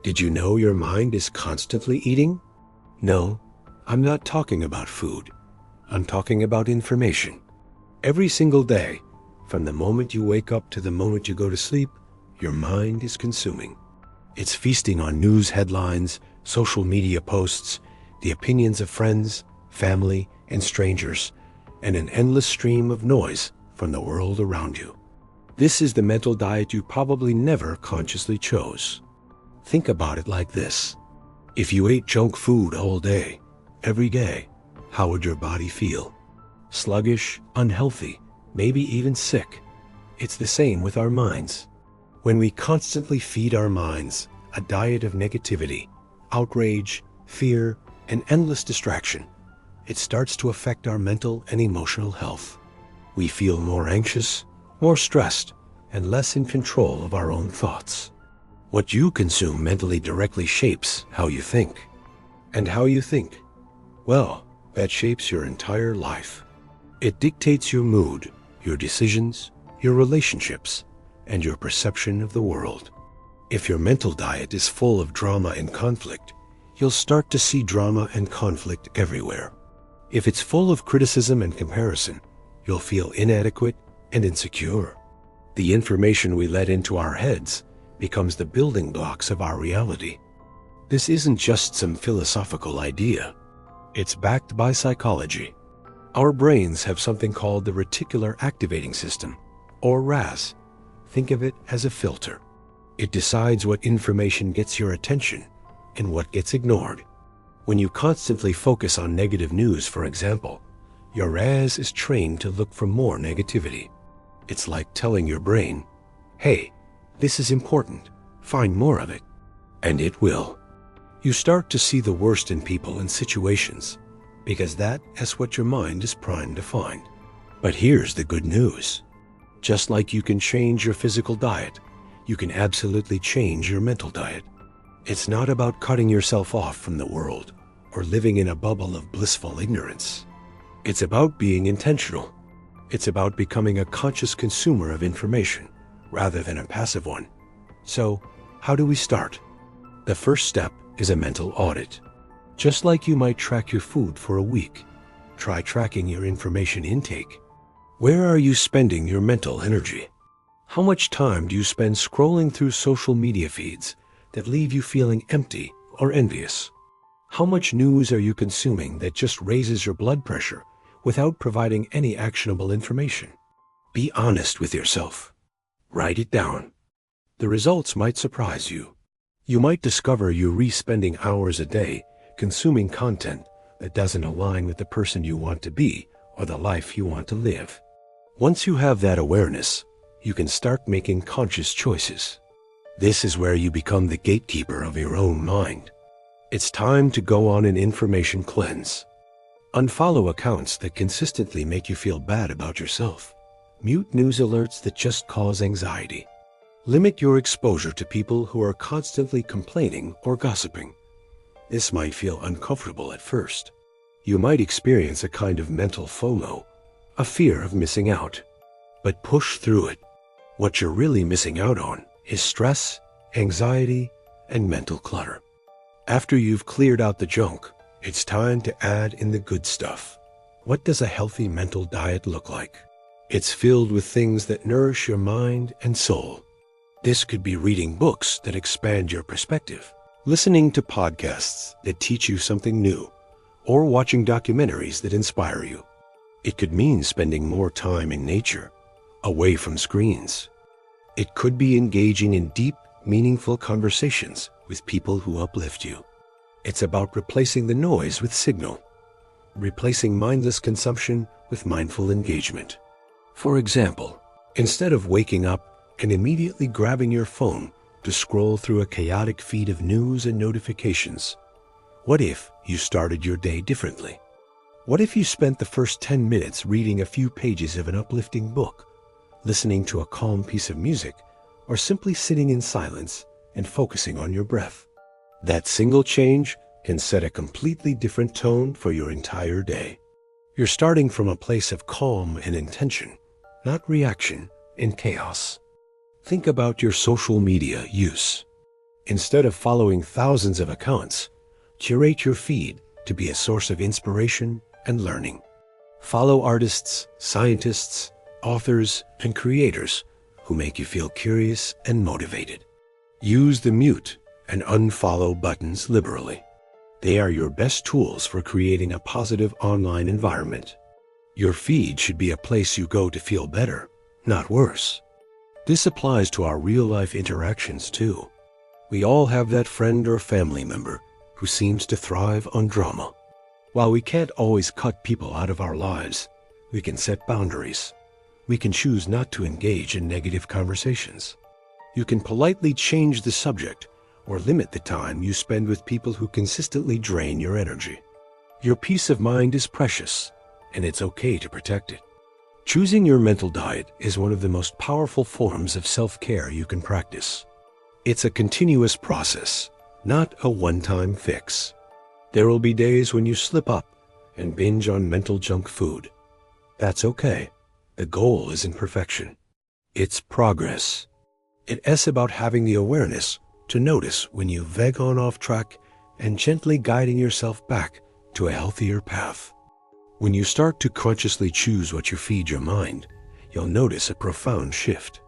Did you know your mind is constantly eating? No, I'm not talking about food. I'm talking about information. Every single day, from the moment you wake up to the moment you go to sleep, your mind is consuming. It's feasting on news headlines, social media posts, the opinions of friends, family, and strangers, and an endless stream of noise from the world around you. This is the mental diet you probably never consciously chose. Think about it like this. If you ate junk food all day, every day, how would your body feel? Sluggish, unhealthy, maybe even sick. It's the same with our minds. When we constantly feed our minds a diet of negativity, outrage, fear, and endless distraction, it starts to affect our mental and emotional health. We feel more anxious, more stressed, and less in control of our own thoughts. What you consume mentally directly shapes how you think. And how you think, well, that shapes your entire life. It dictates your mood, your decisions, your relationships, and your perception of the world. If your mental diet is full of drama and conflict, you'll start to see drama and conflict everywhere. If it's full of criticism and comparison, you'll feel inadequate and insecure. The information we let into our heads becomes the building blocks of our reality. This isn't just some philosophical idea. It's backed by psychology. Our brains have something called the reticular activating system, or RAS. Think of it as a filter. It decides what information gets your attention and what gets ignored. When you constantly focus on negative news, for example, your RAS is trained to look for more negativity. It's like telling your brain, hey, this is important, find more of it. And it will. You start to see the worst in people and situations, because that is what your mind is primed to find. But here's the good news. Just like you can change your physical diet, you can absolutely change your mental diet. It's not about cutting yourself off from the world or living in a bubble of blissful ignorance. It's about being intentional. It's about becoming a conscious consumer of information rather than a passive one. So, how do we start? The first step is a mental audit. Just like you might track your food for a week, try tracking your information intake. Where are you spending your mental energy? How much time do you spend scrolling through social media feeds that leave you feeling empty or envious? How much news are you consuming that just raises your blood pressure without providing any actionable information? Be honest with yourself. Write it down. The results might surprise you. You might discover you're re-spending hours a day consuming content that doesn't align with the person you want to be or the life you want to live. Once you have that awareness, you can start making conscious choices. This is where you become the gatekeeper of your own mind. It's time to go on an information cleanse. Unfollow accounts that consistently make you feel bad about yourself. Mute news alerts that just cause anxiety. Limit your exposure to people who are constantly complaining or gossiping. This might feel uncomfortable at first. You might experience a kind of mental FOMO, a fear of missing out. But push through it. What you're really missing out on is stress, anxiety, and mental clutter. After you've cleared out the junk, it's time to add in the good stuff. What does a healthy mental diet look like? It's filled with things that nourish your mind and soul. This could be reading books that expand your perspective, listening to podcasts that teach you something new, or watching documentaries that inspire you. It could mean spending more time in nature, away from screens. It could be engaging in deep, meaningful conversations with people who uplift you. It's about replacing the noise with signal, replacing mindless consumption with mindful engagement. For example, instead of waking up and immediately grabbing your phone to scroll through a chaotic feed of news and notifications, what if you started your day differently? What if you spent the first 10 minutes reading a few pages of an uplifting book, listening to a calm piece of music, or simply sitting in silence and focusing on your breath? That single change can set a completely different tone for your entire day. You're starting from a place of calm and intention, not reaction and chaos. Think about your social media use. Instead of following thousands of accounts, curate your feed to be a source of inspiration and learning. Follow artists, scientists, authors, and creators who make you feel curious and motivated. Use the mute and unfollow buttons liberally. They are your best tools for creating a positive online environment. Your feed should be a place you go to feel better, not worse. This applies to our real-life interactions too. We all have that friend or family member who seems to thrive on drama. While we can't always cut people out of our lives, we can set boundaries. We can choose not to engage in negative conversations. You can politely change the subject or limit the time you spend with people who consistently drain your energy. Your peace of mind is precious, and it's okay to protect it. Choosing your mental diet is one of the most powerful forms of self-care you can practice. It's a continuous process, not a one-time fix. There will be days when you slip up and binge on mental junk food. That's okay. The goal isn't perfection. It's progress. It's about having the awareness to notice when you veer on off track and gently guiding yourself back to a healthier path. When you start to consciously choose what you feed your mind, you'll notice a profound shift.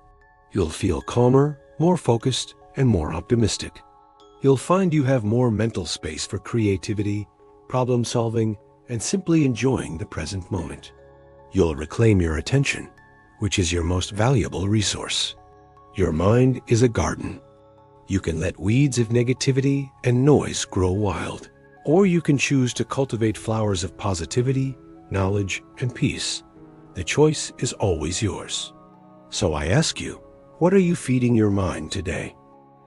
You'll feel calmer, more focused, and more optimistic. You'll find you have more mental space for creativity, problem solving, and simply enjoying the present moment. You'll reclaim your attention, which is your most valuable resource. Your mind is a garden. You can let weeds of negativity and noise grow wild, or you can choose to cultivate flowers of positivity, knowledge, and peace. The choice is always yours. So I ask you, what are you feeding your mind today?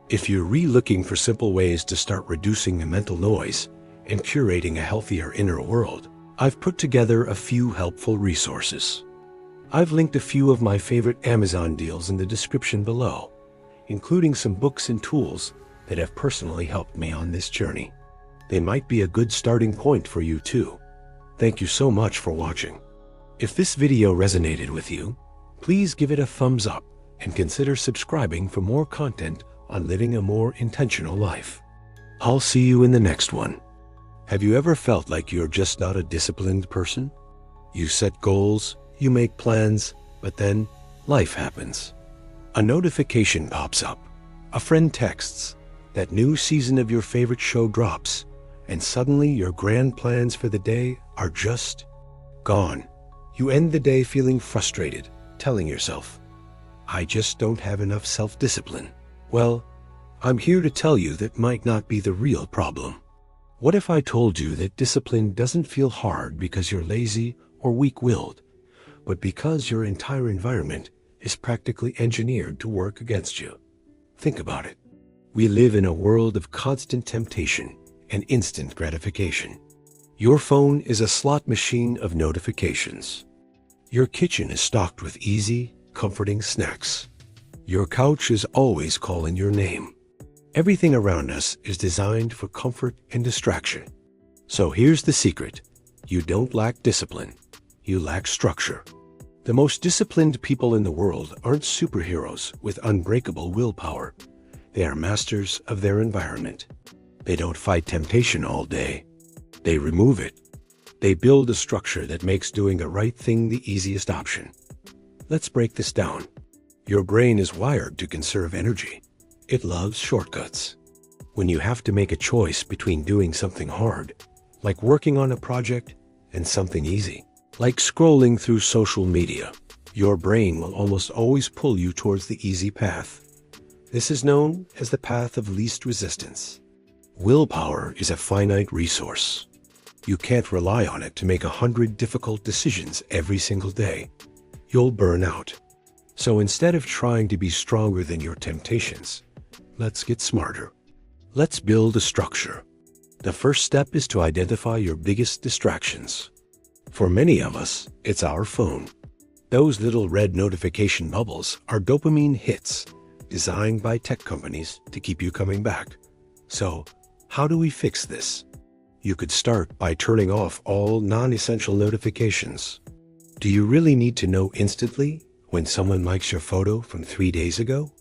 If you're looking for simple ways to start reducing the mental noise and curating a healthier inner world, I've put together a few helpful resources. I've linked a few of my favorite Amazon deals in the description below, including some books and tools that have personally helped me on this journey. They might be a good starting point for you too. Thank you so much for watching. If this video resonated with you, please give it a thumbs up and consider subscribing for more content on living a more intentional life. I'll see you in the next one. Have you ever felt like you're just not a disciplined person? You set goals, you make plans, but then life happens. A notification pops up, a friend texts, that new season of your favorite show drops, and suddenly your grand plans for the day are just gone. You end the day feeling frustrated, telling yourself, I just don't have enough self-discipline. Well, I'm here to tell you that might not be the real problem. What if I told you that discipline doesn't feel hard because you're lazy or weak-willed, but because your entire environment is practically engineered to work against you? Think about it. We live in a world of constant temptation and instant gratification. Your phone is a slot machine of notifications. Your kitchen is stocked with easy, comforting snacks. Your couch is always calling your name. Everything around us is designed for comfort and distraction. So here's the secret. You don't lack discipline. You lack structure. The most disciplined people in the world aren't superheroes with unbreakable willpower. They are masters of their environment. They don't fight temptation all day. They remove it. They build a structure that makes doing the right thing the easiest option. Let's break this down. Your brain is wired to conserve energy. It loves shortcuts. When you have to make a choice between doing something hard, like working on a project, and something easy, like scrolling through social media, your brain will almost always pull you towards the easy path. This is known as the path of least resistance. Willpower is a finite resource. You can't rely on it to make 100 difficult decisions every single day. You'll burn out. So instead of trying to be stronger than your temptations, let's get smarter. Let's build a structure. The first step is to identify your biggest distractions. For many of us, it's our phone. Those little red notification bubbles are dopamine hits designed by tech companies to keep you coming back. So, how do we fix this? You could start by turning off all non-essential notifications. Do you really need to know instantly when someone likes your photo from 3 days ago?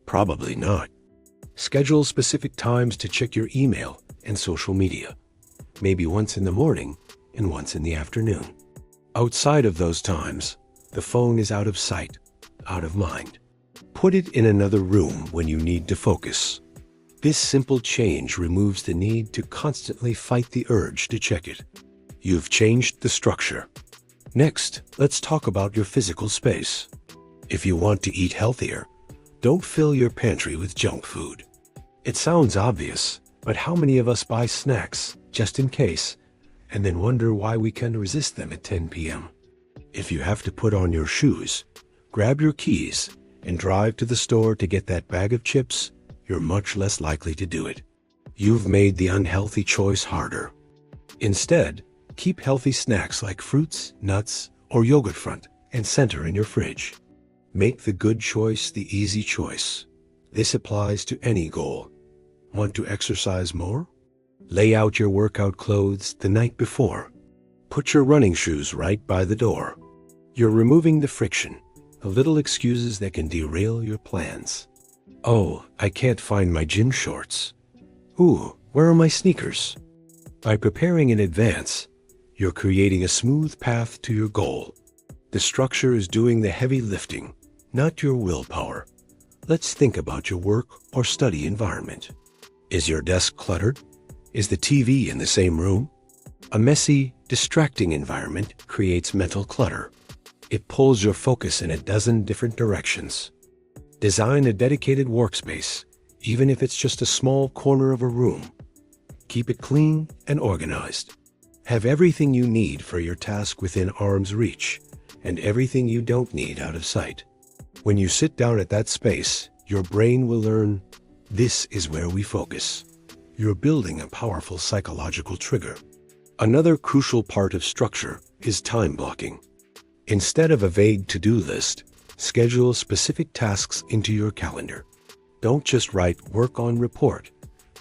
Probably not. Schedule specific times to check your email and social media, maybe once in the morning and once in the afternoon. Outside of those times, the phone is out of sight, out of mind. Put it in another room when you need to focus. This simple change removes the need to constantly fight the urge to check it. You've changed the structure. Next, let's talk about your physical space. If you want to eat healthier, don't fill your pantry with junk food. It sounds obvious, but how many of us buy snacks just in case and then wonder why we can resist them at 10 p.m.? If you have to put on your shoes, grab your keys, and drive to the store to get that bag of chips, you're much less likely to do it. You've made the unhealthy choice harder. Instead, keep healthy snacks like fruits, nuts, or yogurt front and center in your fridge. Make the good choice the easy choice. This applies to any goal. Want to exercise more? Lay out your workout clothes the night before. Put your running shoes right by the door. You're removing the friction, the little excuses that can derail your plans. Oh, I can't find my gym shorts. Ooh, where are my sneakers? By preparing in advance, you're creating a smooth path to your goal. The structure is doing the heavy lifting, not your willpower. Let's think about your work or study environment. Is your desk cluttered? Is the TV in the same room? A messy, distracting environment creates mental clutter. It pulls your focus in a dozen different directions. Design a dedicated workspace, even if it's just a small corner of a room. Keep it clean and organized. Have everything you need for your task within arm's reach, and everything you don't need out of sight. When you sit down at that space, your brain will learn, this is where we focus. You're building a powerful psychological trigger. Another crucial part of structure is time blocking. Instead of a vague to-do list, schedule specific tasks into your calendar. Don't just write work on report.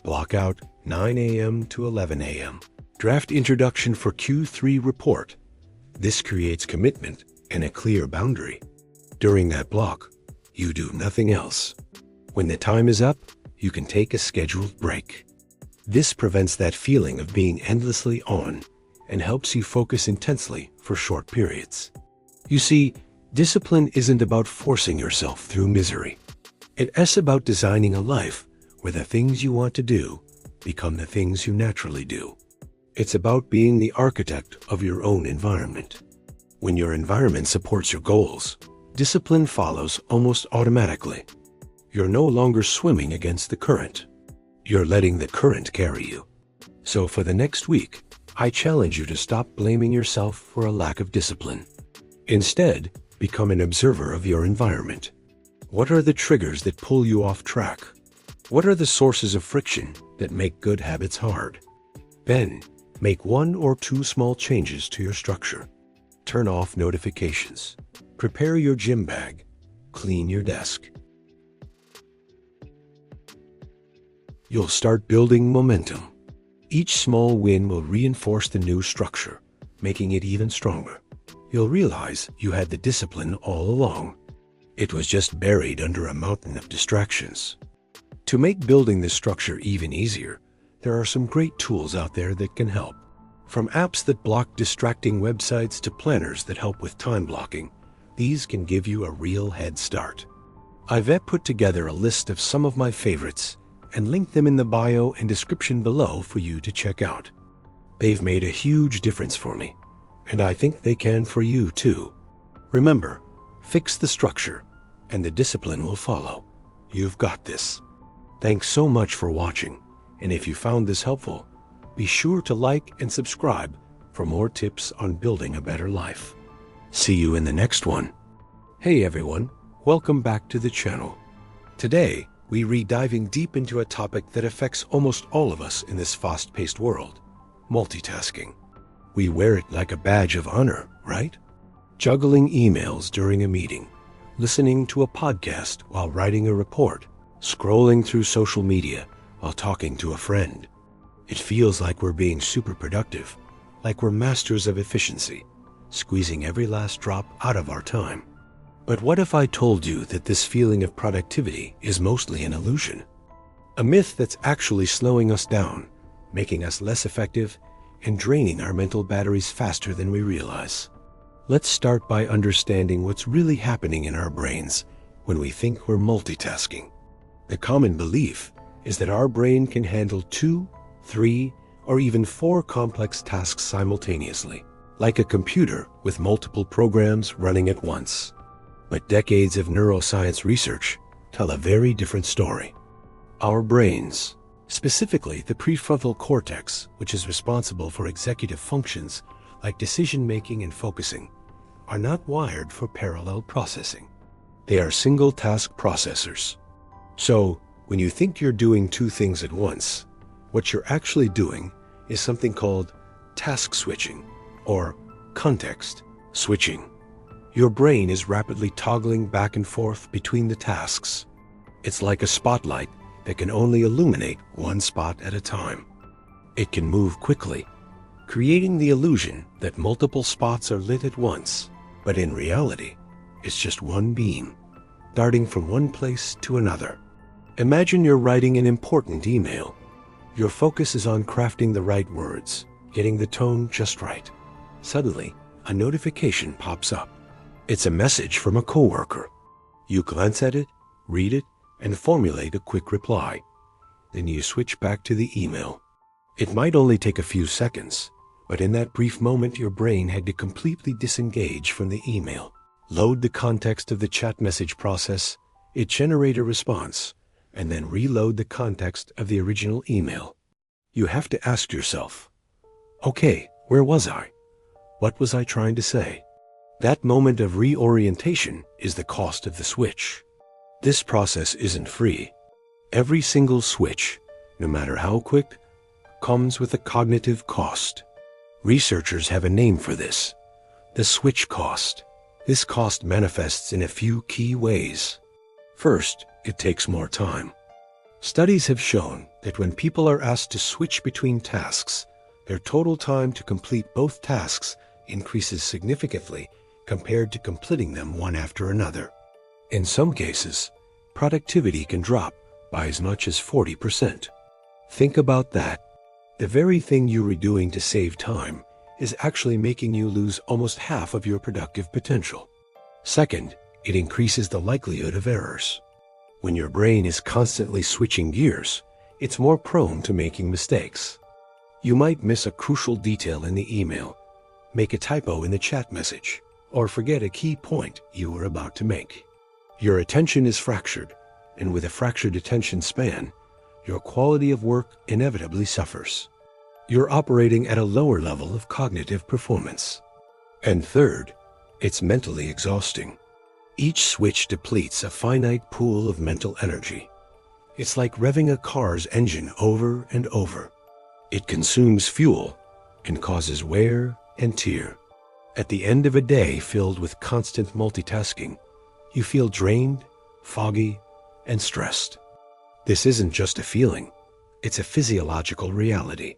Block out 9 a.m. to 11 a.m. Draft introduction for Q3 report. This creates commitment and a clear boundary. During that block, you do nothing else. When the time is up, you can take a scheduled break. This prevents that feeling of being endlessly on and helps you focus intensely for short periods. You see, discipline isn't about forcing yourself through misery. It's about designing a life where the things you want to do become the things you naturally do. It's about being the architect of your own environment. When your environment supports your goals, discipline follows almost automatically. You're no longer swimming against the current. You're letting the current carry you. So for the next week, I challenge you to stop blaming yourself for a lack of discipline. Instead, become an observer of your environment. What are the triggers that pull you off track? What are the sources of friction that make good habits hard? Then, make 1 or 2 small changes to your structure. Turn off notifications. Prepare your gym bag. Clean your desk. You'll start building momentum. Each small win will reinforce the new structure, making it even stronger. You'll realize you had the discipline all along. It was just buried under a mountain of distractions. To make building this structure even easier, there are some great tools out there that can help. From apps that block distracting websites to planners that help with time blocking, these can give you a real head start. I've put together a list of some of my favorites and linked them in the bio and description below for you to check out. They've made a huge difference for me, and I think they can for you too. Remember, fix the structure, and the discipline will follow. You've got this. Thanks so much for watching, and if you found this helpful, be sure to like and subscribe for more tips on building a better life. See you in the next one. Hey everyone, welcome back to the channel. Today, we re-diving deep into a topic that affects almost all of us in this fast-paced world, multitasking. We wear it like a badge of honor, right? Juggling emails during a meeting, listening to a podcast while writing a report, scrolling through social media while talking to a friend. It feels like we're being super productive, like we're masters of efficiency, squeezing every last drop out of our time. But what if I told you that this feeling of productivity is mostly an illusion? A myth that's actually slowing us down, making us less effective, and draining our mental batteries faster than we realize. Let's start by understanding what's really happening in our brains when we think we're multitasking. The common belief is that our brain can handle 2, 3, or even 4 complex tasks simultaneously, like a computer with multiple programs running at once. But decades of neuroscience research tell a very different story. Our brains, specifically the prefrontal cortex, which is responsible for executive functions like decision-making and focusing, are not wired for parallel processing. They are single-task processors. So, when you think you're doing 2 things at once, what you're actually doing is something called task switching or context switching. Your brain is rapidly toggling back and forth between the tasks. It's like a spotlight that can only illuminate one spot at a time. It can move quickly, creating the illusion that multiple spots are lit at once, but in reality, it's just one beam, darting from one place to another. Imagine you're writing an important email. Your focus is on crafting the right words, getting the tone just right. Suddenly, a notification pops up. It's a message from a coworker. You glance at it, read it, and formulate a quick reply. Then you switch back to the email. It might only take a few seconds, but in that brief moment your brain had to completely disengage from the email, load the context of the chat message process, it generate a response, and then reload the context of the original email. You have to ask yourself, okay, where was I? What was I trying to say? That moment of reorientation is the cost of the switch. This process isn't free. Every single switch, no matter how quick, comes with a cognitive cost. Researchers have a name for this, the switch cost. This cost manifests in a few key ways. First, it takes more time. Studies have shown that when people are asked to switch between tasks, their total time to complete both tasks increases significantly compared to completing them one after another. In some cases, productivity can drop by as much as 40%. Think about that. The very thing you were doing to save time is actually making you lose almost half of your productive potential. Second, it increases the likelihood of errors. When your brain is constantly switching gears, it's more prone to making mistakes. You might miss a crucial detail in the email, make a typo in the chat message, or forget a key point you were about to make. Your attention is fractured, and with a fractured attention span, your quality of work inevitably suffers. You're operating at a lower level of cognitive performance. And third, it's mentally exhausting. Each switch depletes a finite pool of mental energy. It's like revving a car's engine over and over. It consumes fuel and causes wear and tear. At the end of a day filled with constant multitasking, you feel drained, foggy, and stressed. This isn't just a feeling, it's a physiological reality.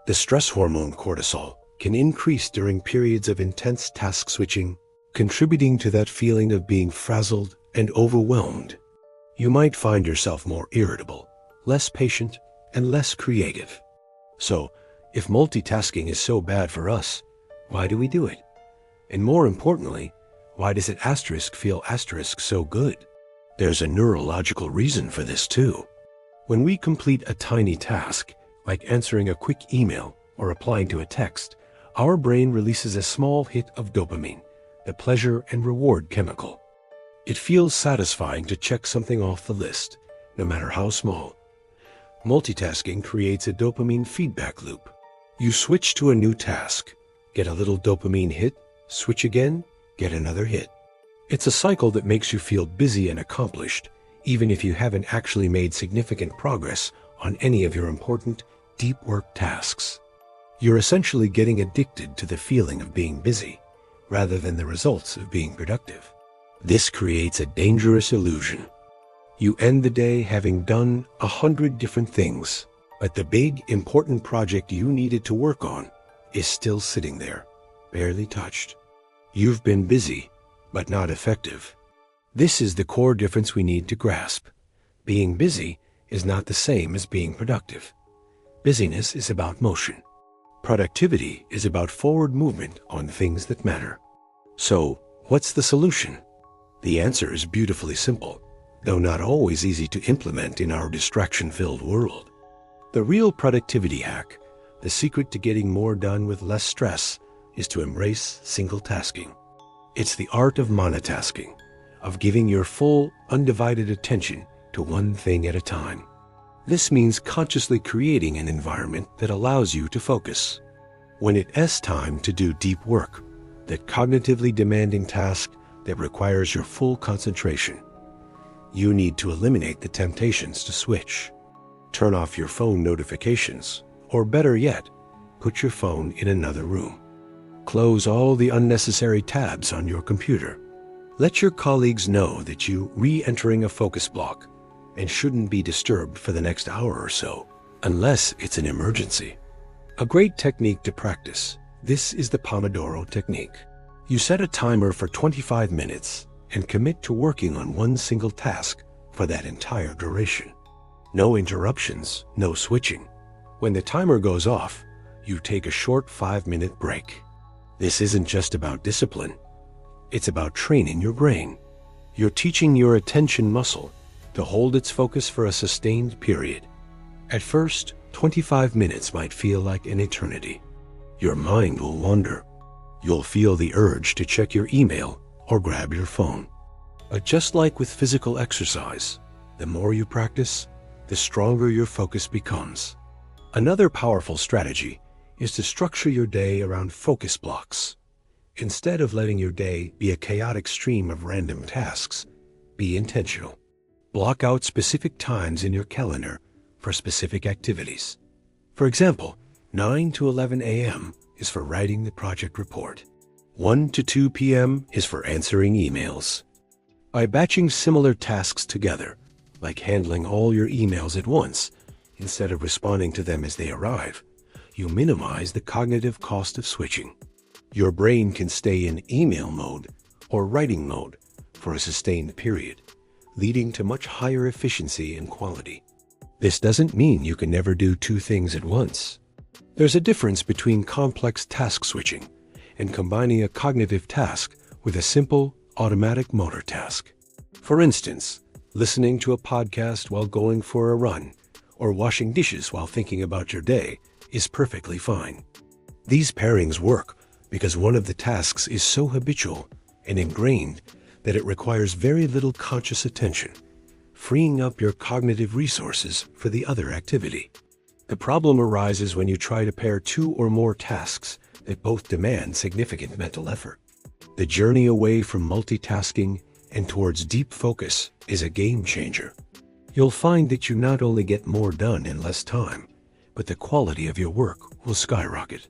The stress hormone cortisol can increase during periods of intense task switching, contributing to that feeling of being frazzled and overwhelmed. You might find yourself more irritable, less patient, and less creative. So, if multitasking is so bad for us, why do we do it? And more importantly, why does it feel so good? There's a neurological reason for this too. When we complete a tiny task, like answering a quick email or replying to a text, our brain releases a small hit of dopamine, the pleasure and reward chemical. It feels satisfying to check something off the list, no matter how small. Multitasking creates a dopamine feedback loop. You switch to a new task, get a little dopamine hit, switch again, get another hit. It's a cycle that makes you feel busy and accomplished, even if you haven't actually made significant progress on any of your important, deep work tasks. You're essentially getting addicted to the feeling of being busy, rather than the results of being productive. This creates a dangerous illusion. You end the day having done 100 different things, but the big, important project you needed to work on is still sitting there, barely touched. You've been busy, but not effective. This is the core difference we need to grasp. Being busy is not the same as being productive. Busyness is about motion. Productivity is about forward movement on things that matter. So, what's the solution? The answer is beautifully simple, though not always easy to implement in our distraction-filled world. The real productivity hack, the secret to getting more done with less stress, is to embrace single tasking. It's the art of monotasking, of giving your full, undivided attention to one thing at a time. This means consciously creating an environment that allows you to focus. When it's time to do deep work, that cognitively demanding task that requires your full concentration, you need to eliminate the temptations to switch. Turn off your phone notifications, or better yet, put your phone in another room. Close all the unnecessary tabs on your computer. Let your colleagues know that you're re-entering a focus block and shouldn't be disturbed for the next hour or so, unless it's an emergency. A great technique to practice, this is the Pomodoro technique. You set a timer for 25 minutes and commit to working on one single task for that entire duration. No interruptions, no switching. When the timer goes off, you take a short 5-minute break. This isn't just about discipline. It's about training your brain. You're teaching your attention muscle to hold its focus for a sustained period. At first, 25 minutes might feel like an eternity. Your mind will wander. You'll feel the urge to check your email or grab your phone. But just like with physical exercise, the more you practice, the stronger your focus becomes. Another powerful strategy is to structure your day around focus blocks. Instead of letting your day be a chaotic stream of random tasks, be intentional. Block out specific times in your calendar for specific activities. For example, 9 to 11 a.m. is for writing the project report. 1 to 2 p.m. is for answering emails. By batching similar tasks together, like handling all your emails at once, instead of responding to them as they arrive, you minimize the cognitive cost of switching. Your brain can stay in email mode or writing mode for a sustained period, leading to much higher efficiency and quality. This doesn't mean you can never do two things at once. There's a difference between complex task switching and combining a cognitive task with a simple, automatic motor task. For instance, listening to a podcast while going for a run or washing dishes while thinking about your day is perfectly fine. These pairings work because one of the tasks is so habitual and ingrained that it requires very little conscious attention, freeing up your cognitive resources for the other activity. The problem arises when you try to pair two or more tasks that both demand significant mental effort. The journey away from multitasking and towards deep focus is a game changer. You'll find that you not only get more done in less time, but the quality of your work will skyrocket.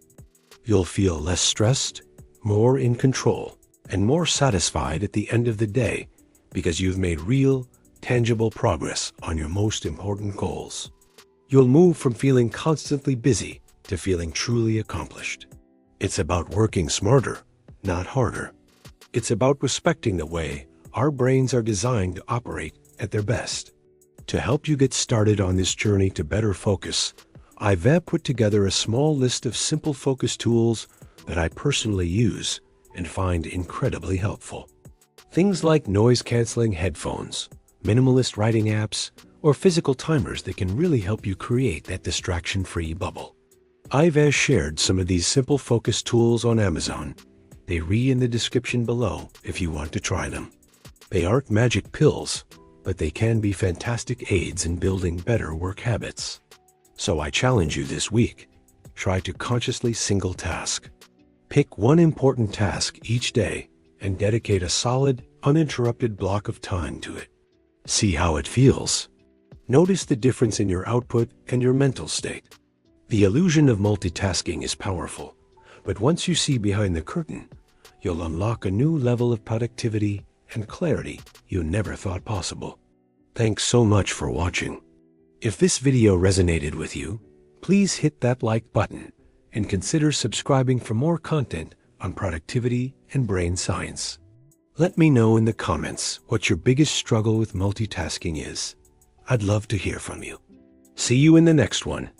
You'll feel less stressed, more in control, and more satisfied at the end of the day because you've made real, tangible progress on your most important goals. You'll move from feeling constantly busy to feeling truly accomplished. It's about working smarter, not harder. It's about respecting the way our brains are designed to operate at their best. To help you get started on this journey to better focus, I've put together a small list of simple focus tools that I personally use and find incredibly helpful. Things like noise-canceling headphones, minimalist writing apps, or physical timers that can really help you create that distraction-free bubble. I've shared some of these simple focus tools on Amazon. They read in the description below if you want to try them. They aren't magic pills, but they can be fantastic aids in building better work habits. So I challenge you this week, try to consciously single task. Pick one important task each day and dedicate a solid, uninterrupted block of time to it. See how it feels. Notice the difference in your output and your mental state. The illusion of multitasking is powerful, but once you see behind the curtain, you'll unlock a new level of productivity and clarity you never thought possible. Thanks so much for watching. If this video resonated with you, please hit that like button and consider subscribing for more content on productivity and brain science. Let me know in the comments what your biggest struggle with multitasking is. I'd love to hear from you. See you in the next one.